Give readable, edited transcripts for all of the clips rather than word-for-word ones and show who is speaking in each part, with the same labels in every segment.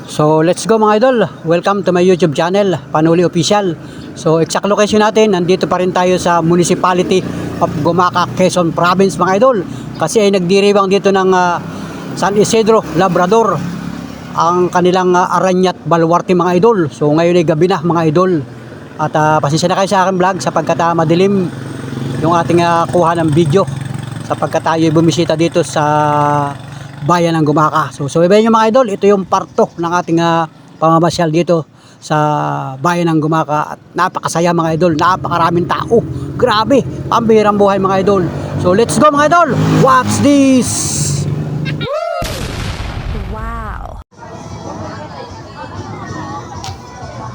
Speaker 1: So let's go mga idol. Welcome to my YouTube channel, Panuli Official. So exact location natin, nandito pa rin tayo sa Municipality of Gumaca, Quezon Province mga idol. Kasi ay nagdiriwang dito ng San Isidro, Labrador ang kanilang Aranyat Baluarte mga idol. So ngayon ay gabi na mga idol. At pasensya na kayo sa aking vlog sapagkat madilim yung ating kuha ng video sapagkat tayo bumisita dito sa bayan ng Gumaca. So sabihin nyo mga idol, ito yung parto ng ating pamamasyal dito sa bayan ng Gumaca. At napakasaya mga idol, napakaraming tao. Grabe, pambihirang buhay mga idol. So let's go mga idol, watch this!
Speaker 2: Wow!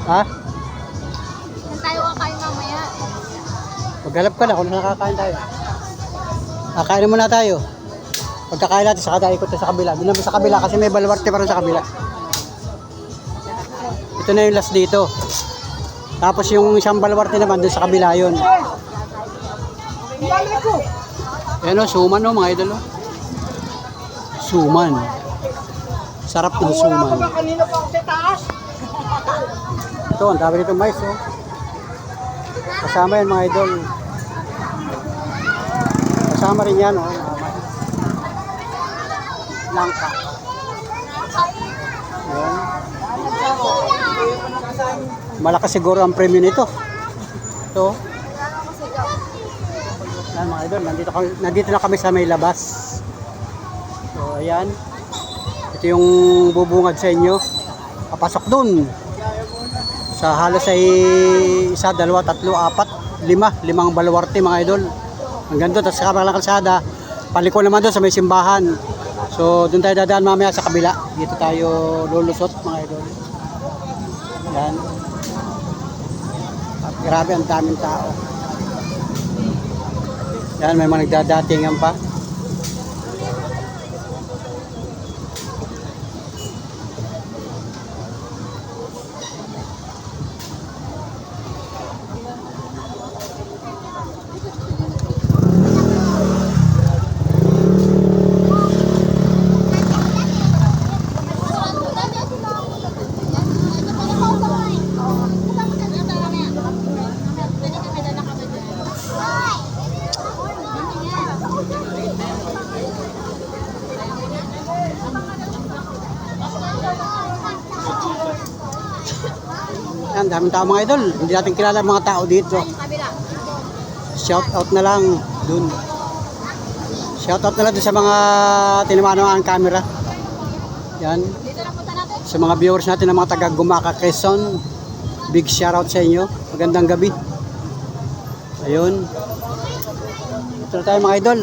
Speaker 1: Ha?
Speaker 2: Saan tayo kakain mamaya?
Speaker 1: Maghanap ka na kung nakakain tayo. Kain muna tayo. Pagkakain natin, saka tayo ikot sa kabila. Doon naman sa kabila kasi may baluarte pa rin sa kabila. Ito na yung last dito. Tapos yung isang baluarte naman doon sa kabila yun. Ayan o, suman o mga idol o. Suman. Sarap ng suman. Ito, ang dami nito mais o. Kasama yan mga idol. Kasama rin yan o. Langka. Ayan. Malakas siguro ang premium nito. Ito. Ayan mga idol, nandito na kami sa may labas. So ayan. Ito yung bubungad sa inyo. Papasok dun. Sa halos ay 1, 2, 3, 4, 5 limang baluarte mga idol. Hanggang doon, tapos sa kabilang kalsada. Paliko naman doon sa may simbahan. So doon tayo dadaan mamaya sa kabila. Dito tayo lulusot mga idol. Yan. At grabe ang daming tao. Yan, may mga nagdadatingan pa. Yan, daming tao mga idol. Hindi natin kilala mga tao dito. Shout out na lang dun. Shout out na lang dun sa mga tinamano ang camera. Yan. Sa mga viewers natin ng mga taga Gumaca, Quezon. Big shout out sa inyo. Magandang gabi. Ayun. Ito na tayo mga idol.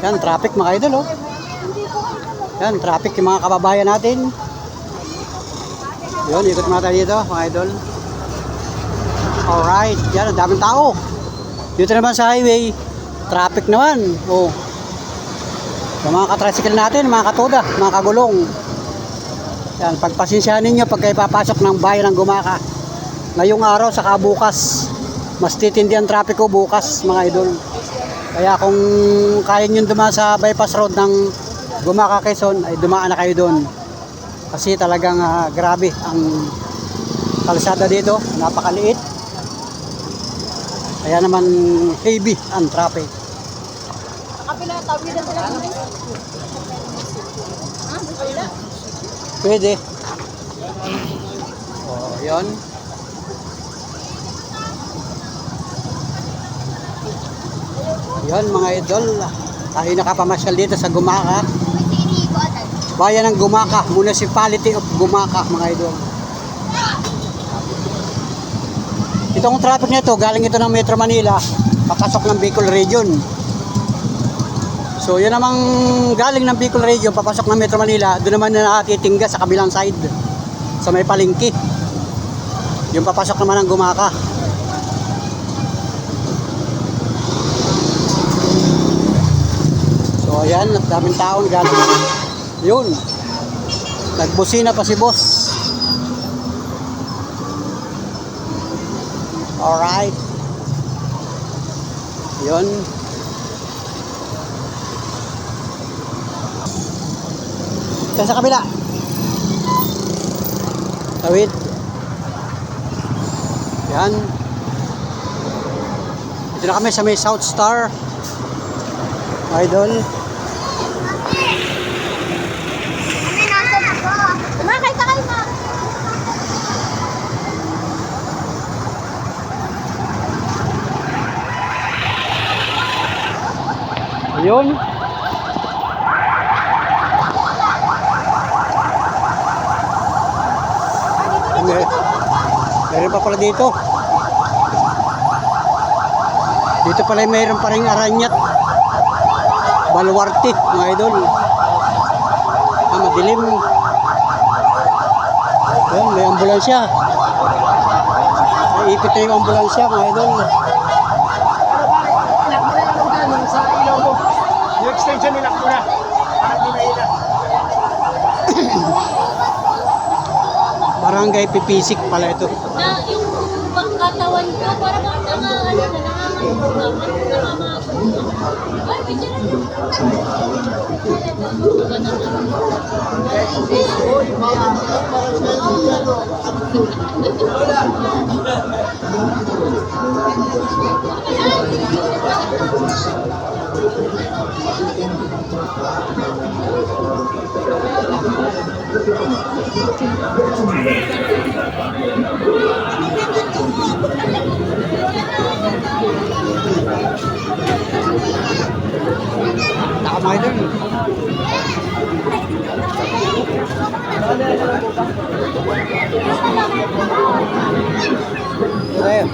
Speaker 1: Yan, traffic mga idol oh. Yan, traffic yung mga kababayan natin. Yun, ikot muna tayo dito, mga idol. Alright, yan, ang daming tao. Dito naman sa highway, traffic naman. Oh. Yung mga katricycle natin, mga katoda, mga kagulong. Yan, pagpasensyahan ninyo pag kayo papasok ng bayan ng Gumaca. Ngayong araw, saka bukas. Mas titindi ang traffic ko bukas, mga idol. Kaya kung kaya nyo dumaan sa bypass road ng Gumaca, Quezon, ay dumaan na kayo doon. Kasi talagang grabe ang kalsada dito, napakaliit. Kaya naman heavy ang traffic. Pwede. Oh, yun. Yun mga idol, tayo nakapamasyal dito sa Gumaca. Bayan ng Gumaca, Municipality of Gumaca mga idol. Itong traffic nito, galing ito ng Metro Manila, papasok ng Bicol Region. So yun namang galing ng Bicol Region, papasok ng Metro Manila, doon naman na nakatitingga sa kabilang side, sa may palengke. Yung papasok naman ng Gumaca. So ayan, daming taon galing. Yun, nagbusina pa si boss. Alright. Yun. Tayo sa kabila. Tawid. Yan. Ito na kami sa may South Star. Idol.
Speaker 2: Kumakay ka kayo, ma.
Speaker 1: Ayun. Meron pa pala dito. Dito pala mayroon pa rin aranyat. Baluarte, mga idol. Madilim. Ayan, may ambulansya. May ipit na yung ambulansya, mga idol.
Speaker 3: Sa ilaw mo. Yung extension nila muna. Para di mahina.
Speaker 1: Barangay Pipisik pala ito.
Speaker 2: Na yung katawan ko, para bang Ay, picture na.
Speaker 1: Taka mga idol. Ayan.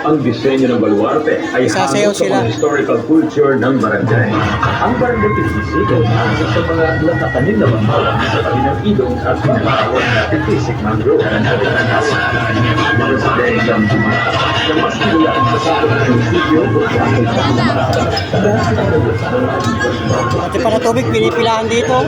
Speaker 4: Ang disenyo ng baluarte ay
Speaker 1: Sasayaw
Speaker 4: hango sa
Speaker 1: sila.
Speaker 4: mga historical culture ng barangay. Ang barangay Pipisik ay isa sa mga latatanim na bangkawan sa tabi ng ilog at pinatawag na Pipisik Mangrove. Mga residensya ang tumata na mas kilulaan sa sakot ng munisipyo
Speaker 1: Pati para tubig, pinipilahan dito.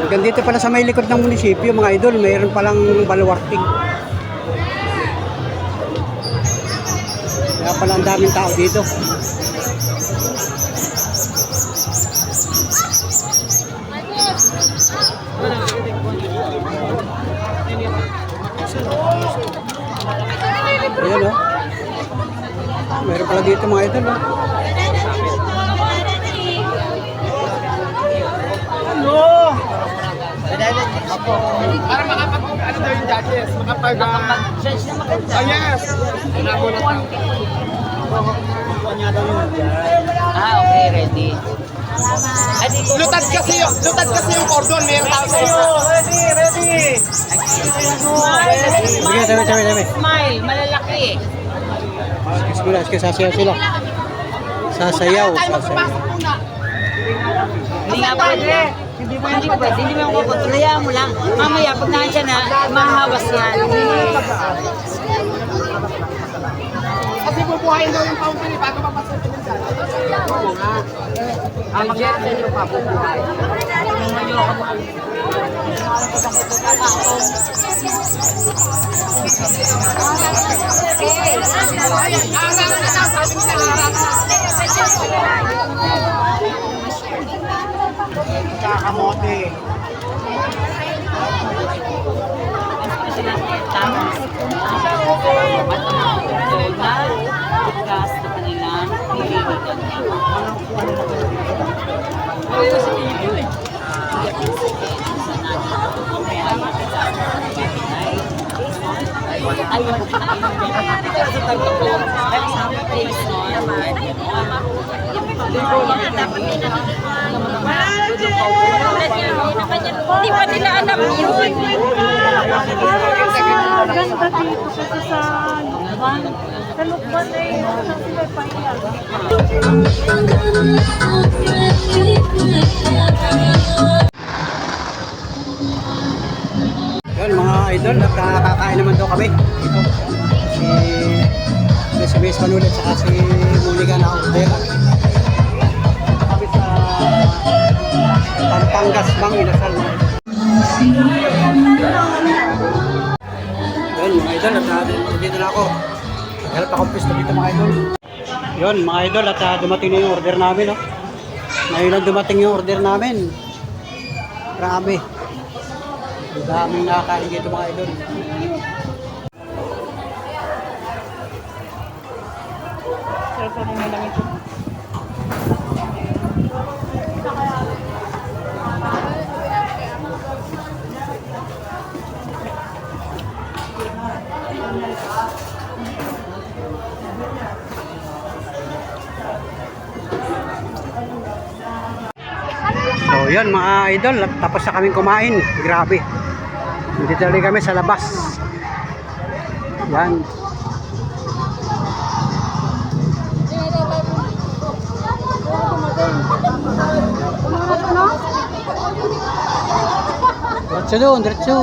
Speaker 1: Hanggang dito pala sa may likod ng munisipyo, mga idol, mayroon palang baluarting. Kaya pala ang daming tao dito. Ayan o. Mayroon pala dito mga idol o.
Speaker 3: Para makapag, ano daw yung judges? Makapag-judge na maganda. Oh, yes!
Speaker 5: Okay, ready.
Speaker 3: Lutad kasi yung cordon. Mayroon tao sa isa. Ready!
Speaker 1: Sige, tabi.
Speaker 5: Smile, malalaki.
Speaker 1: Sasayaw sila. Sasayaw.
Speaker 5: Hindi nga pwede. Hindi pwede, hindi mo kukontrolyan mo lang. Mamaya, pag nandiyan na, mahawas yan.
Speaker 3: Kasi bubuhayin daw yung fountain bago mapasok yung dyan.
Speaker 5: Ang mag-iartan nyo pa, bubuhay.
Speaker 3: Kakamote.
Speaker 5: Bukas na kanilang pilihan.
Speaker 2: Hindi pa nila alam yun.
Speaker 6: Ganda dito kasi sa Lukban. Sa Lukban ay kasi may pahinga.
Speaker 1: Yun, idol, at nakakain naman daw kami. Ito. Si Bes Manulit saka si Mulligan na order. Ito kami sa Pampangas Bang Inasal. Yun mga idol, at dito na ako. Help ako pista dito mga idol. Yun mga idol, at dumating na yung order namin. Oh. Ngayon lang dumating yung order namin. Grabe. Ang daming nakakain dito mga idol. So yun mga idol, tapos na kaming kumain. Grabe. Dito rin kami sa labas. Yan. Diretso doon, diretso.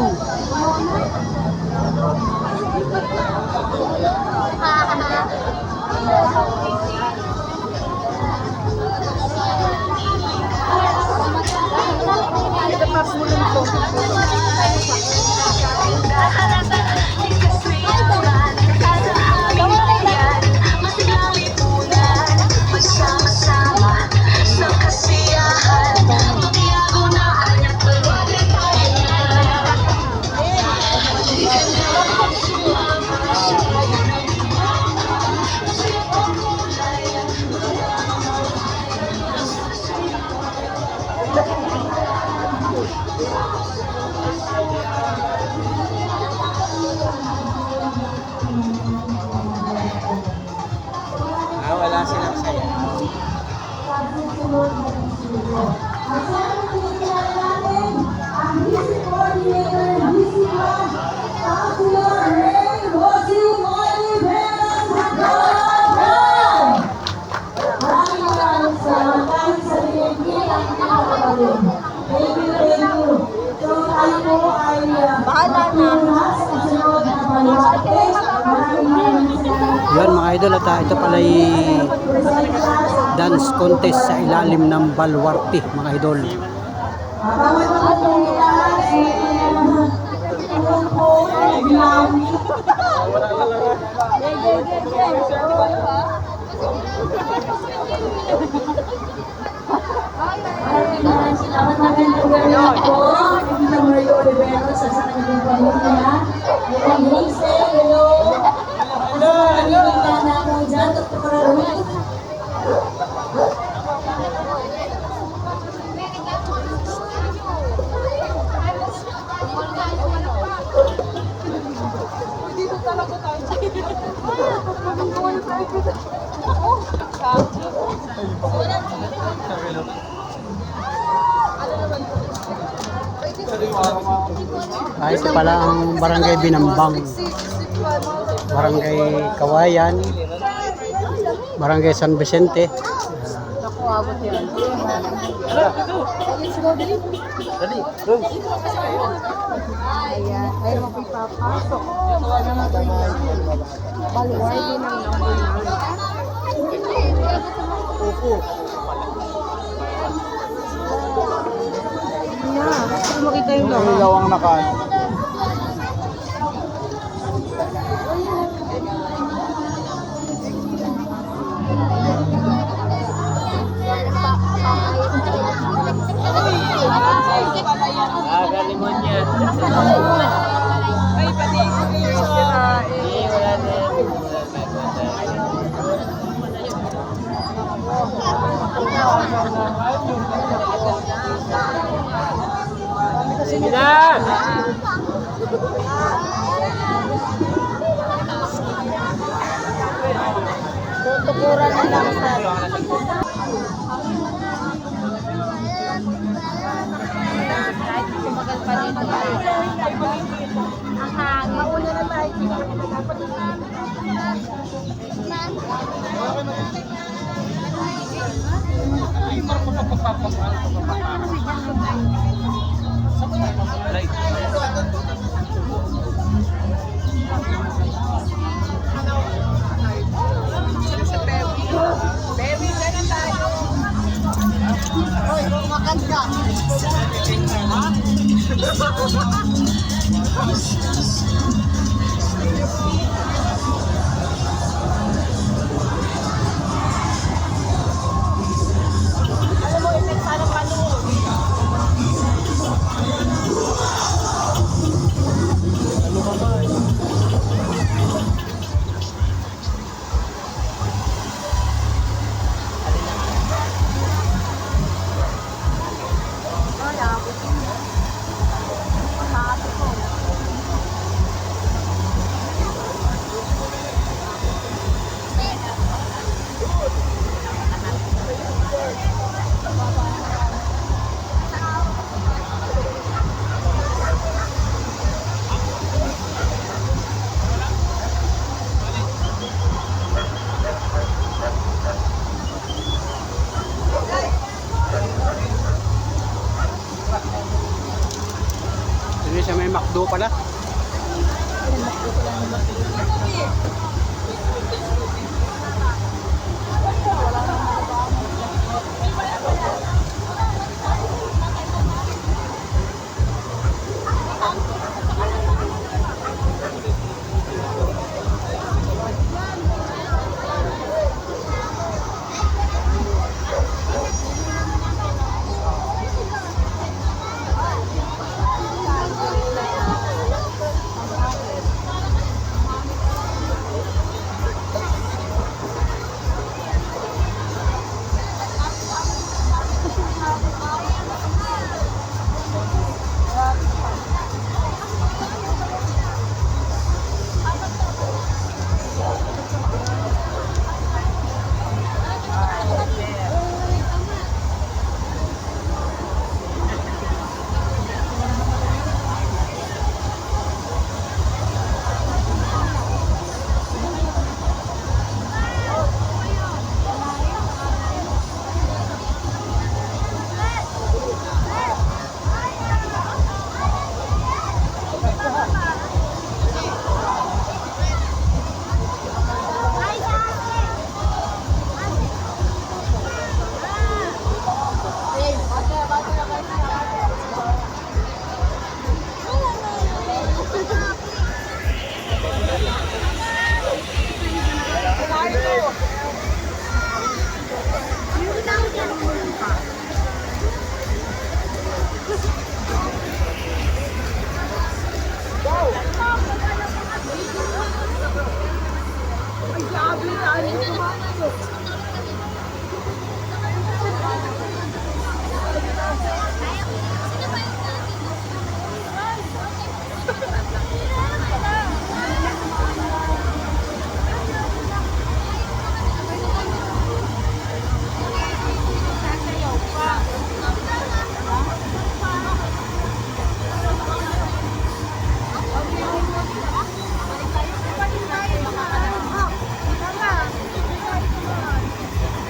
Speaker 1: Wala silang saya. Yan mga idol, at ito pala ay dance contest sa ilalim ng Baluarte mga idol.
Speaker 7: Salamat magandang gabi po. Kita Mario Olivero sa kanyang pamilya. Hello.
Speaker 1: Ito pala ang Barangay Binambang, Barangay Kawayan, Barangay San Vicente.
Speaker 6: Makita yung
Speaker 3: Ilawang naka.
Speaker 6: Ay, pati yung sirain. Tutukuran na lang sa kahit tumagal pa dito. Ang mauna na tayo. Dapat
Speaker 1: Hindi siya may McDo pala.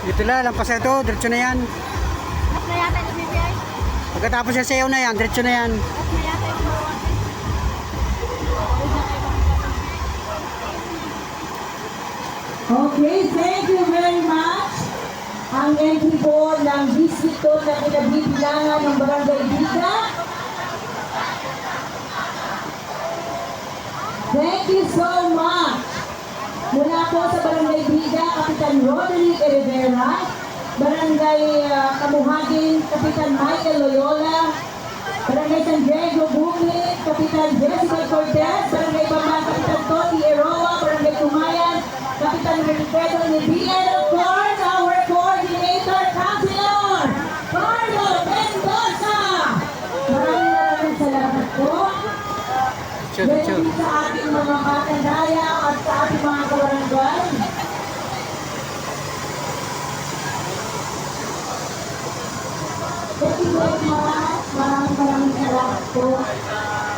Speaker 1: Dito lang, lampas na ito, diretso na yan.
Speaker 2: At na yata yung bibiyay.
Speaker 1: Pagkatapos yung sayaw na yan, diretso na yan.
Speaker 2: At na yata yung bawat.
Speaker 7: Okay, thank you very much. Ang entry po ng distrito na kinabibilangan ng Barangay Bida. Thank you so much. Mula po sa Barangay Bida, Kapitan Roderick Rivera, Barangay Kamuhagin, Kapitan Michael Loyola, Barangay San Diego Bukid, Kapitan Jessica Cortez, Barangay Bamban, Kapitan Tony Eroa, Barangay Tumayan, Kapitan Renifredo Nebia, and of course, our coordinator, Councilor, Carlo Mendoza. Maraming salamat po. Dahil sa ating mga katandaya at sa ating mga kabarangay. Thank you very much. Maraming salamat po.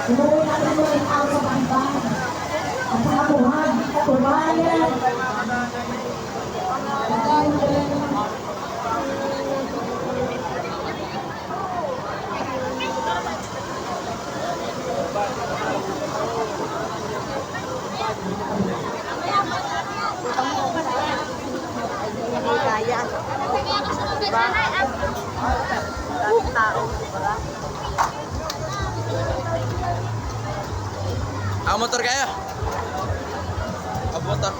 Speaker 7: Inuwi natin po rin ako sa Bambang. At sa Kabuhagi, Katubayan.
Speaker 2: Kaya. Diba? Tao.
Speaker 3: motor kayo. Motor.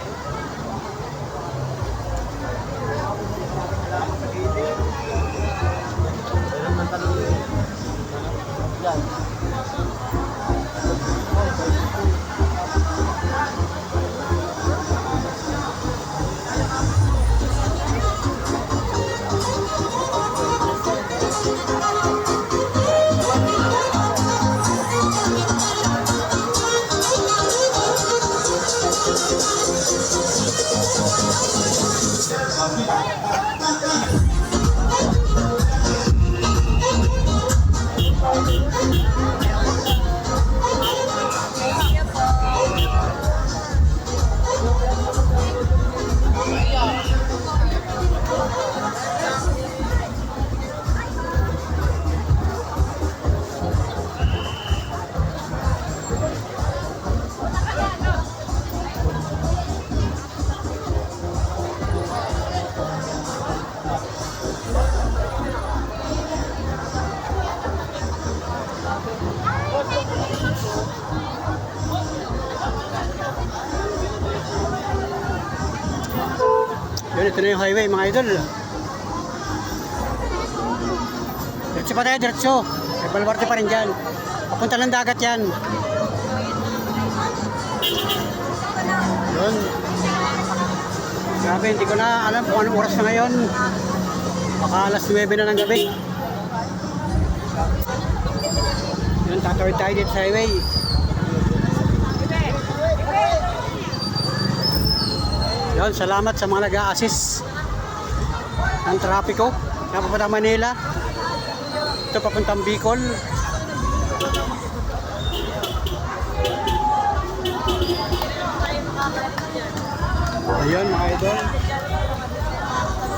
Speaker 1: Yun, ito na yung highway mga idol. Diretso pa tayo, diretso. May baluarte pa rin dyan. Papunta ng dagat yan. Yun. Grabe, hindi ko na alam kung anong oras na ngayon. Baka alas 9 na ng gabi. Yun, tatawid tayo dito sa highway. Yun, salamat sa mga nag-a-assist ng trapiko. Papunta Manila. Ito papuntang Bicol. Ayun mga idol.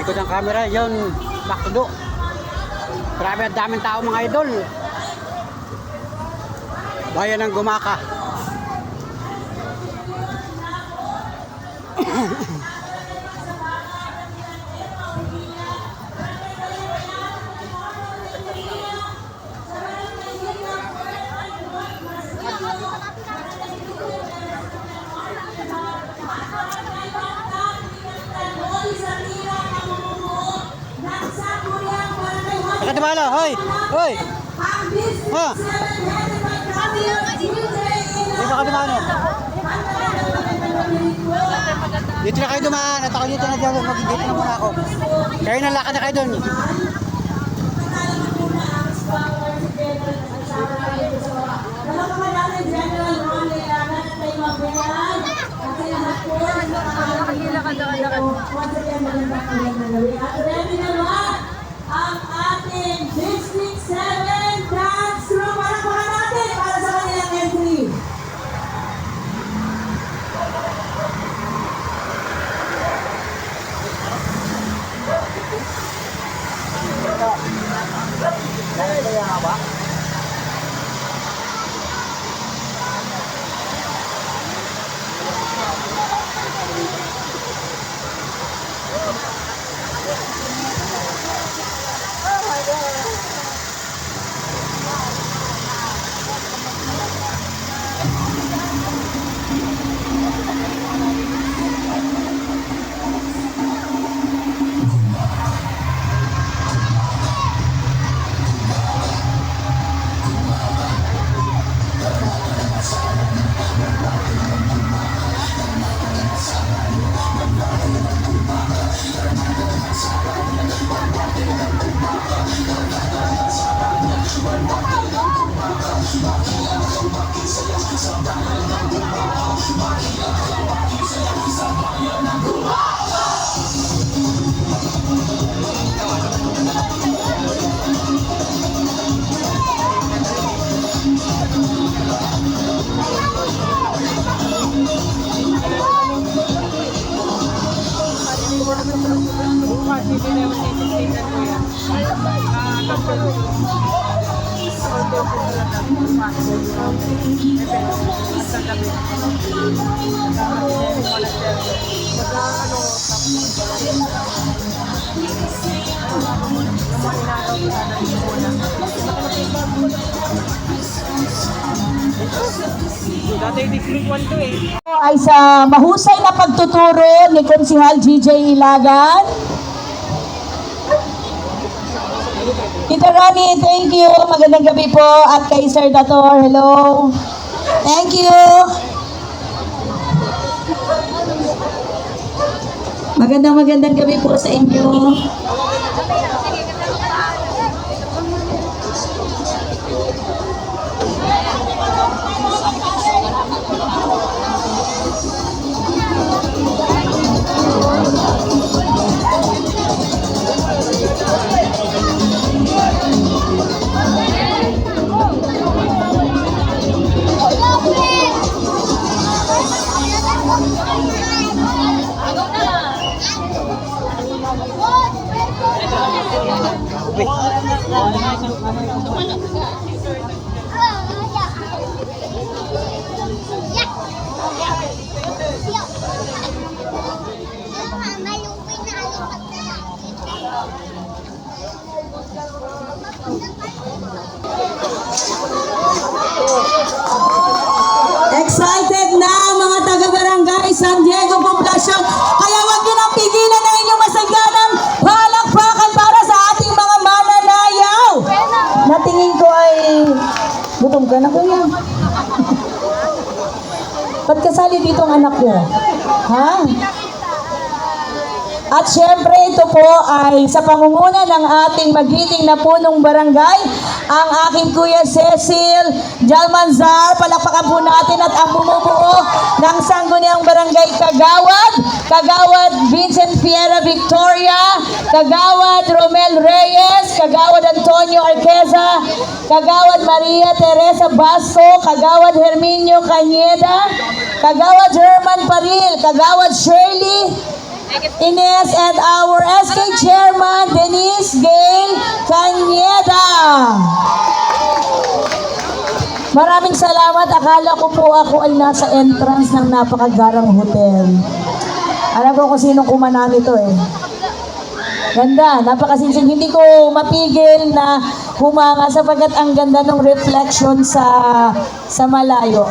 Speaker 1: Ikot ang camera. Yun, Bakdo. Grabe, ang daming tao mga idol. Bayan ng Gumaka. Nakatibala, hoy! Hoy! Ha? Di ba ka dumano? Dito na kayo dumaan at ako dito na dyan. Dito na muna ako. Kayo na lakad na kayo dun.
Speaker 7: Ang ating District 7 dance crew. Palakpakan natin para sa kanilang entry.
Speaker 6: Ito.
Speaker 7: ay sa mahusay na pagtuturo ni Konsihal GJ Ilagan. Tita Rani, thank you. Magandang gabi po. At kay Sir Dator, hello. Thank you. Magandang gabi po sa inyo. Excited na ang mga taga-barangay San Diego Poblacion. Kaya wag niyo nang pigilan ang inyong masaganang palakpakan para sa ating mga mananayaw. Natingin ko ay... Gutom ka na, kuya. Ba't kasali dito ang anak ko? Ha? At syempre ito po ay sa pangunguna ng ating magiting na punong barangay, ang aking Kuya Cecil Jalmanzar. Palakpakan po natin at ang bumubuo ng sangguniang barangay Kagawad Vincent Fiera Victoria, Kagawad Romel Reyes, Kagawad Antonio Arqueza, Kagawad Maria Teresa Basco, Kagawad Herminio Cañeda, Kagawad Herman Paril, Kagawad Shirley Ines, and our SK Chairman Denise Gail Cañeda. Maraming salamat. Akala ko po ako ay nasa entrance ng napakagarang hotel. Alam ko kung sinong kumana nito eh. Ganda, napakasinsing. Hindi ko mapigil na humanga sapagkat ang ganda ng reflection sa malayo.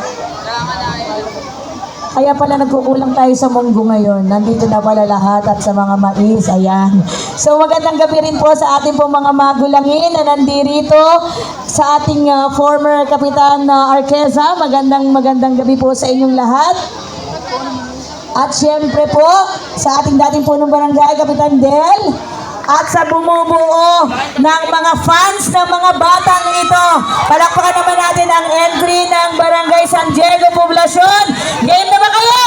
Speaker 7: Kaya pala nagkukulang tayo sa Munggo ngayon. Nandito na pala lahat at sa mga mais. Ayan. So magandang gabi rin po sa ating pong mga magulangin na nandirito sa ating former Kapitan Arqueza. Magandang gabi po sa inyong lahat. At syempre po sa ating dating punong barangay, Kapitan Del. At sa bumubuo ng mga fans ng mga batang ito. Palakpakan naman natin ang entry ng Barangay San Diego Poblacion. Game na ba kayo?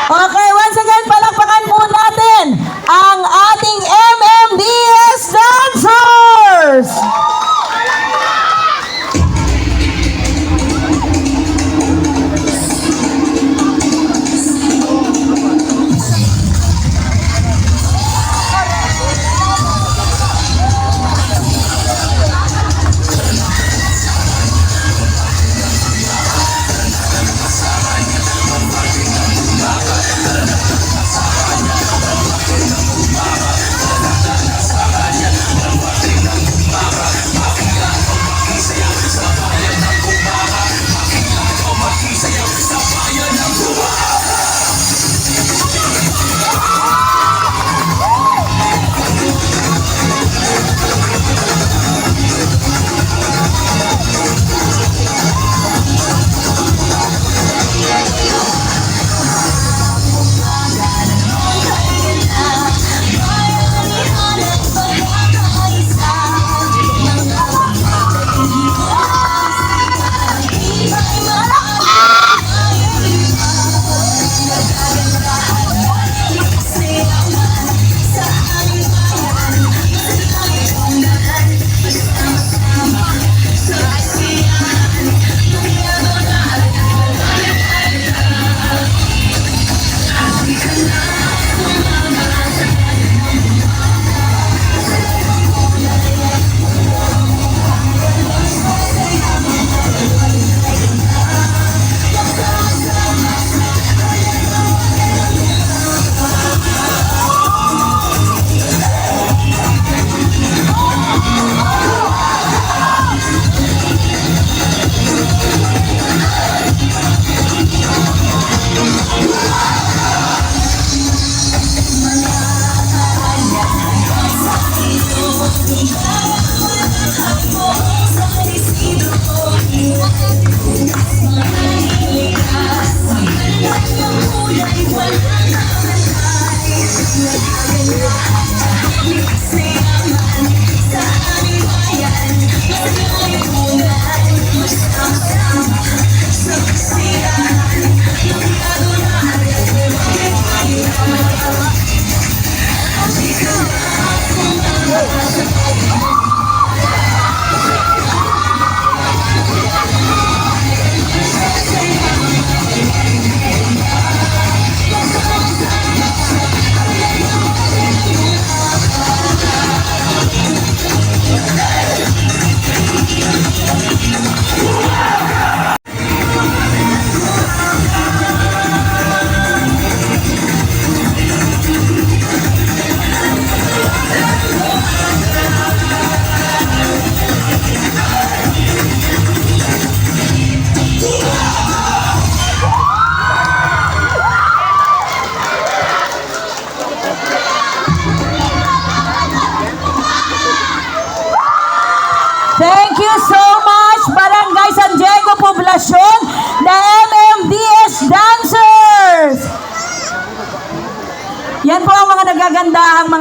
Speaker 7: Okay, once again, palakpakan po natin ang ating MMDS dancers!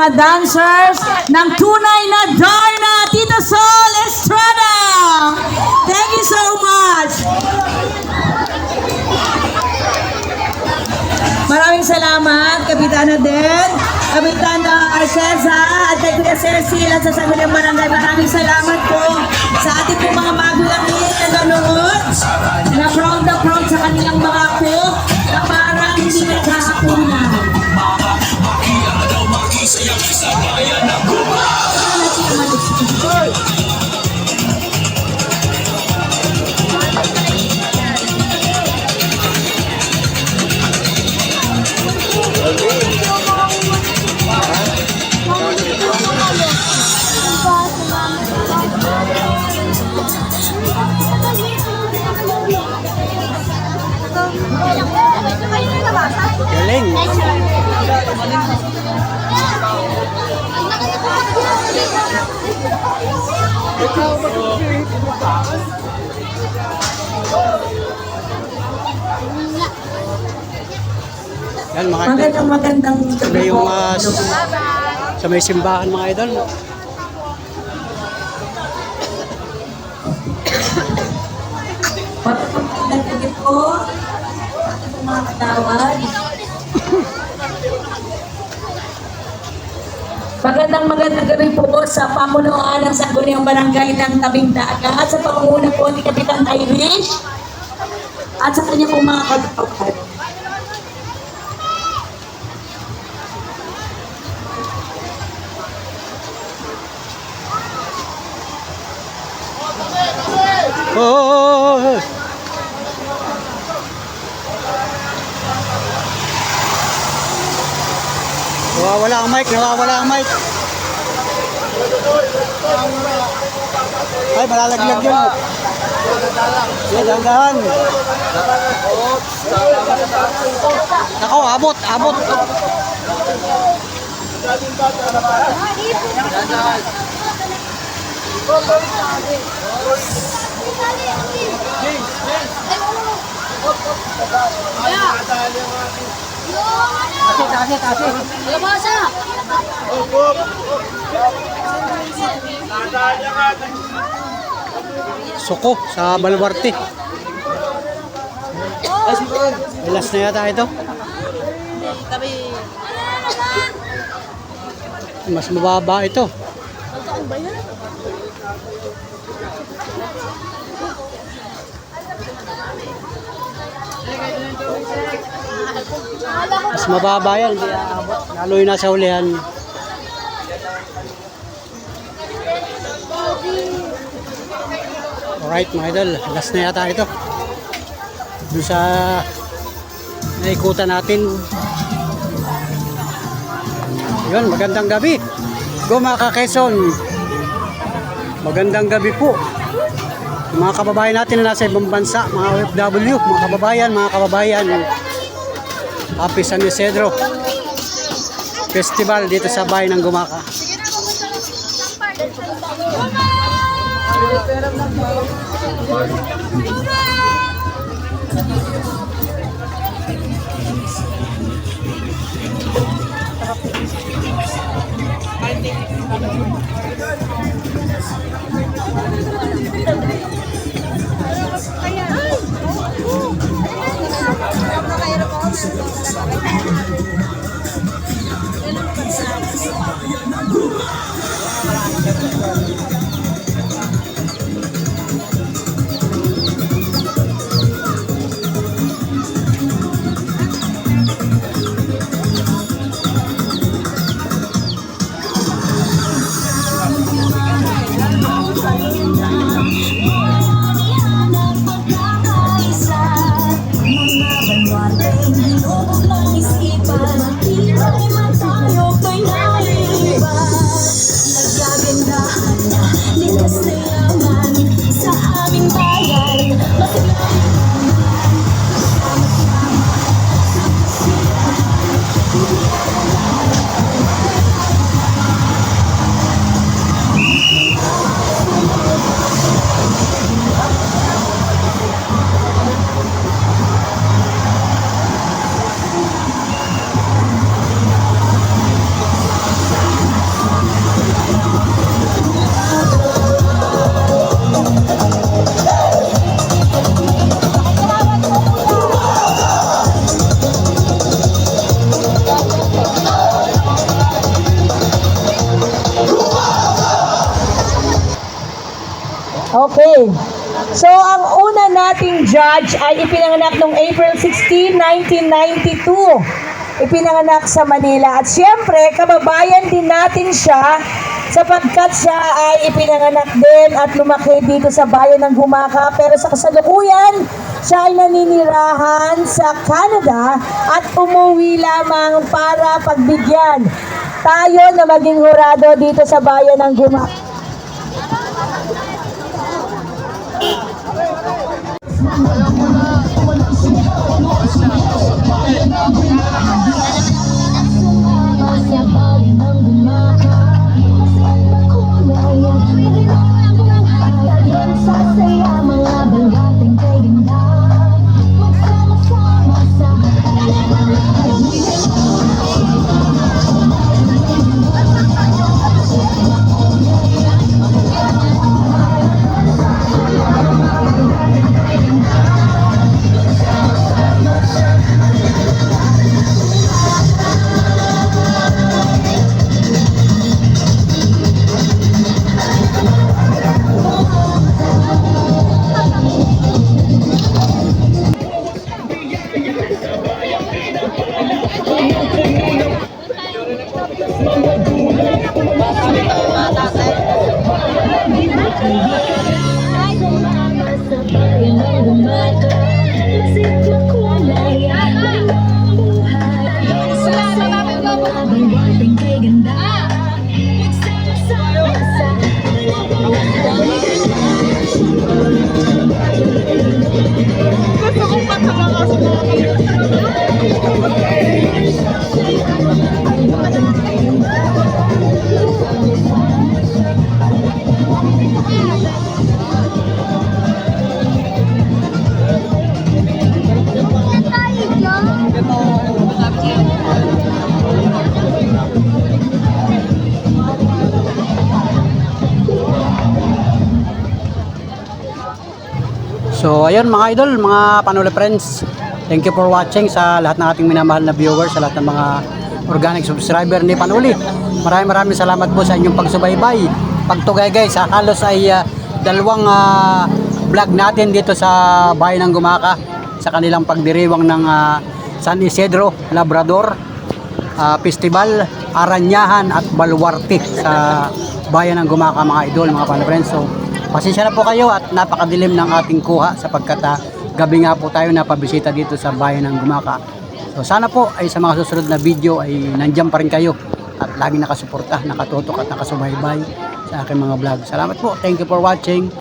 Speaker 7: mga dancers ng tunay na Darna, Tita Sol Estrada. Thank you so much. Maraming salamat, Kapitana Den, Kapitana Arcesa, at kay Kuya Cecil at sa Sangguniang Barangay. Maraming salamat po sa ating po mga magulangin na nanonood, na proud sa kanilang mga po, na parang hindi naghahapunan.
Speaker 1: Galing. Yan mga idol.
Speaker 7: Magandang
Speaker 1: Sabi yung sa may simbahan mga idol.
Speaker 7: Magandang gabi po, mga katawad. Magandang gabi po sa pamunuan ng Sangguniang Barangay ng Tabing Dagat at sa pangunguna po ni Kapitan Irish at sa kanya pong mga katawad.
Speaker 1: Oh. Nawawala ang mic. Ay, malalaglag yun. Yan, dahan-dahan. Ako, abot. Suko sa Baluarte. Last na yata ito. Mas mababa ito. Mas mababa yan, hindi aabot. Lalo yung nasa hulihan. Alright mga idol, last na yata ito. Doon sa naikutan natin. Yun, magandang gabi. Gumaka Quezon. Magandang gabi po. Mga kababayan natin na nasa ibang bansa, mga OFW, mga kababayan. Happy San Isidro Festival dito sa bayan ng Gumaka.
Speaker 7: ang una nating judge ay ipinanganak noong April 16, 1992. Ipinanganak sa Manila. At siyempre, kababayan din natin siya sapagkat siya ay ipinanganak din at lumaki dito sa bayan ng Gumaka. Pero sa kasalukuyan, siya ay naninirahan sa Canada at umuwi lamang para pagbigyan tayo na maging hurado dito sa bayan ng Gumaka.
Speaker 1: So ayun mga idol, mga Panuli friends, thank you for watching sa lahat ng ating minamahal na viewers, sa lahat ng mga organic subscriber ni Panuli. Maraming salamat po sa inyong pagsubaybay, pagtugay sa halos ay dalawang vlog natin dito sa bayan ng Gumaka sa kanilang pagdiriwang ng San Isidro Labrador Festival, Aranyahan at Baluarte sa bayan ng Gumaka mga idol, mga Panuli friends. So pasensya na po kayo at napakadilim ng ating kuha sapagkat gabi nga po tayo napabisita dito sa bayan ng Gumaka. So sana po ay sa mga susunod na video ay nandiyan pa rin kayo at lagi nakasuporta, nakatutok at nakasubaybay sa aking mga vlog. Salamat po. Thank you for watching.